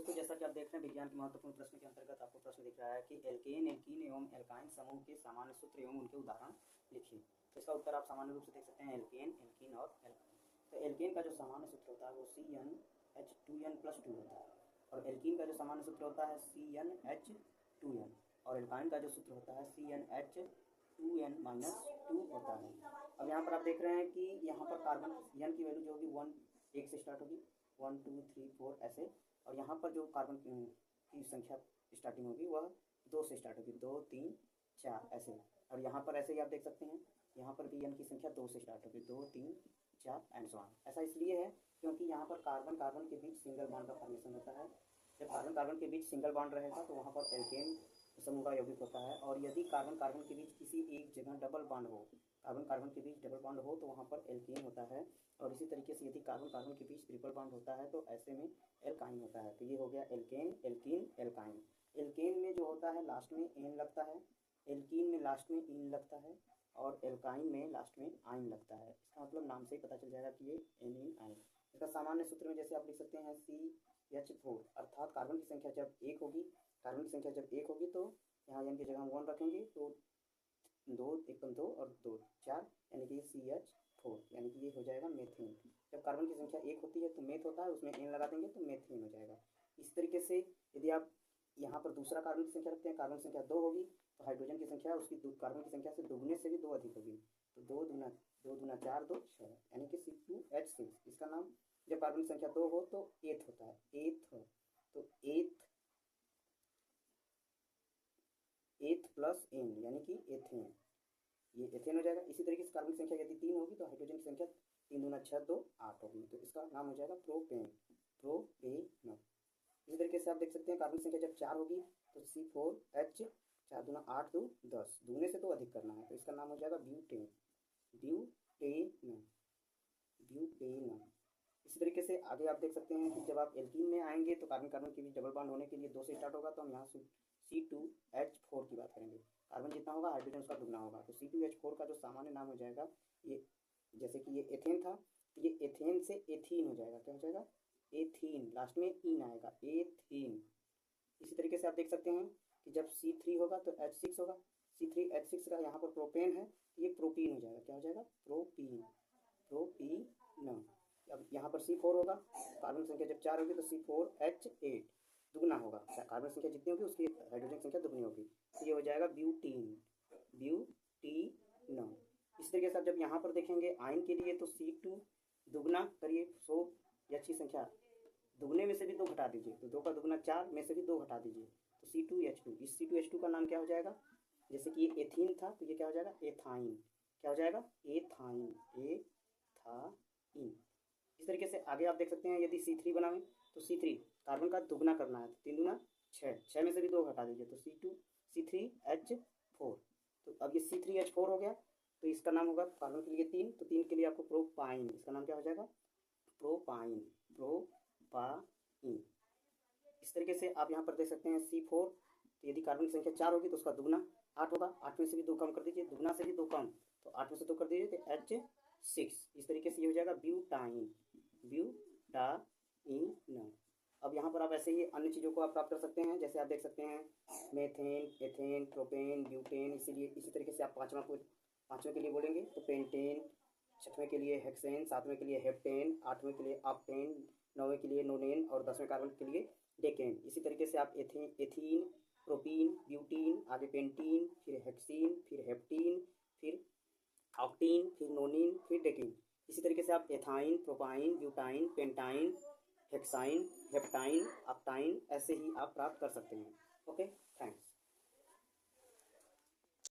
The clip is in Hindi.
दोस्तों, जैसा कि आप देख रहे हैं विज्ञान के महत्वपूर्ण प्रश्न के अंतर्गत आपको प्रश्न दिख रहा है कि एल्केन, एल्कीन एवं एल्काइन समूह के सामान्य सूत्र एवं उनके उदाहरण लिखिए। तो इसका उत्तर आप सामान्य रूप से देख सकते हैं एल्केन, एल्कीन और एल्काइन। तो एल्केन का जो सामान्य सूत्र होता है वो CnH2n+2 होता है, और एल्कीन का जो सामान्य सूत्र होता है CnH2n, और एल्काइन का जो सूत्र होता है CnH2n-2 होता है। अब यहाँ पर आप देख रहे हैं कि यहाँ पर कार्बन n की वैल्यू जो होगी 1 से स्टार्ट होगी, 1 2 3 4 ऐसे, और यहाँ पर जो कार्बन की संख्या स्टार्टिंग होगी वह 2 से स्टार्ट होगी, 2 3 4 ऐसे। और यहाँ पर ऐसे ही आप देख सकते हैं, यहाँ पर भी n की संख्या 2 से स्टार्ट होगी, 2 3 4 एंड सो ऑन। ऐसा इसलिए है क्योंकि यहाँ पर कार्बन कार्बन के बीच सिंगल बॉन्ड का फॉर्मेशन होता है। जब कार्बन कार्बन के बीच सिंगल बॉन्ड रहेगा तो वहाँ पर एल्केन समूह का यौगिक होता है, और यदि कार्बन कार्बन के बीच किसी एक जगह डबल बॉन्ड हो, कार्बन कार्बन के बीच डबल बॉन्ड हो तो वहाँ पर एल्केन होता है। और इसी तरीके से यदि कार्बन कार्बन के बीच ट्रिपल बॉन्ड होता है तो ऐसे में एल्काइन होता है। तो ये हो गया एल्केन, एल्कीन, एल्काइन। एल्केन में जो होता है लास्ट में एन लगता है, एल्कीन में लास्ट में इन लगता है, और एल्काइन में लास्ट में आइन लगता है। इसका मतलब नाम से ही पता चल जाएगा कि ये एन इन आइन। इसका सामान्य सूत्र में जैसे आप लिख सकते हैं CH4, अर्थात कार्बन की संख्या जब 1 होगी, कार्बन की संख्या जब 1 होगी तो यहाँ एन की जगह हम 1 रखेंगे, तो 2 1 2 और 2 4, यानी कि CH4, यानी कि ये हो जाएगा मेथेन। जब कार्बन की संख्या 1 होती है तो मेथ होता है, उसमें एन लगा देंगे तो मेथेन हो जाएगा। इस तरीके से यदि आप यहाँ पर दूसरा कार्बन की संख्या रखते हैं, कार्बन की संख्या 2 होगी तो हाइड्रोजन की संख्या उसकी कार्बन की संख्या से दुगने से भी 2 अधिक होगी, तो 2 दूना 4 2 6, यानी कि C2H6। इसका नाम जब कार्बन की संख्या 2 हो तो एथ होता है, एथ। तो एथ प्लस एन यानी कि एथेन, ये एथेन हो जाएगा। इसी तरीके से कार्बन की संख्या यदि 3 होगी तो हाइड्रोजन की संख्या 3 दूना 6 2 8 होगी, तो इसका नाम हो जाएगा प्रोपेन, प्रोपेन। इसी तरीके से आप देख सकते हैं कार्बन की संख्या जब 4 होगी तो C4H, 4 दूना 8 2 10, दूने से 2 अधिक करना है तो इसका नाम हो जाएगा ब्यूटेन, ब्यूटेन, ब्यूटेन। इसी तरीके से आगे आप देख सकते हैं कि जब आप एल्कीन में आएंगे तो कार्बन कार्बन के बीच डबल बॉन्ड होने के लिए 2 से स्टार्ट होगा, तो हम यहाँ C2H4 की बात करेंगे। कार्बन जितना होगा हाइड्रोजन उसका दुगना होगा, तो C2H4 का जो सामान्य नाम हो जाएगा, ये जैसे कि ये एथेन था तो ये एथेन से एथीन हो जाएगा। क्या हो जाएगा? एथीन, लास्ट में इन आएगा, एथीन। इसी तरीके से आप देख सकते हैं कि जब C3 होगा तो H6 होगा, C3H6 का यहाँ पर प्रोपेन है तो ये प्रोपीन हो जाएगा। क्या हो जाएगा? Propene, propene. अब यहाँ पर C4 होगा, कार्बन संख्या जब 4 होगी तो C4H8 दुगना होगा, कार्बन संख्या जितनी होगी उसकी हाइड्रोजन संख्या दुगनी होगी, तो ये हो जाएगा ब्यूटीन, ब्यूटीन। इस तरीके से आप जब यहाँ पर देखेंगे आयन के लिए तो C2 दुगना करिए, 100 या अच्छी संख्या दुगने में से भी 2 घटा दीजिए, तो 2 का दुगना 4 में से भी 2 घटा दीजिए तो C2H2। इस C2H2 का नाम क्या हो जाएगा? जैसे कि ये एथीन था तो ये क्या हो जाएगा? एथाइन। क्या हो जाएगा? Ethyne, ethyne. इस तरीके से आगे आप देख सकते हैं यदि C3 बनाएं तो C3 कार्बन का दुगना करना है तो 3 दूना 6, 6 में से भी 2 घटा दीजिए तो C3H4। तो अब ये C3H4 हो गया तो इसका नाम होगा कार्बन के लिए 3, तो 3 के लिए आपको प्रोपाइन, इसका नाम क्या हो जाएगा? Propyne, propyne. इस तरीके से आप यहाँ पर देख सकते हैं C4, तो यदि कार्बन की संख्या 4 होगी तो उसका दुगना 8 होगा, 8 में से भी 2 कम कर दीजिए, दुगना से भी 2 कम, तो 8 में से 2 कर दीजिए तो H6। इस तरीके से ये हो जाएगा ब्यूटाइन, ब्यूटाइन। अब यहाँ पर आप ऐसे ही अन्य चीज़ों को आप प्राप्त कर सकते हैं, जैसे आप देख सकते हैं मेथेन, एथेन, प्रोपेन, ब्यूटेन। इसीलिए इसी तरीके से आप पाँचवें के लिए बोलेंगे तो पेंटेन, 6वें के लिए हेक्सेन, 7वें के लिए हेप्टेन, 8वें के लिए ऑक्टेन, 9वें के लिए नोनेन, और 10वें कार्बन के लिए डेकेन। इसी तरीके से आप एथीन, प्रोपीन, ब्यूटीन, आगे पेंटीन, फिर हेक्सीन, फिर हेप्टीन, फिर ऑक्टीन, फिर नोनिन, फिर डेकिन। इसी तरीके से आप ethyne, propyne, butyne, pentyne, hexyne, heptyne, octyne ऐसे ही आप प्राप्त कर सकते हैं। Okay, thanks.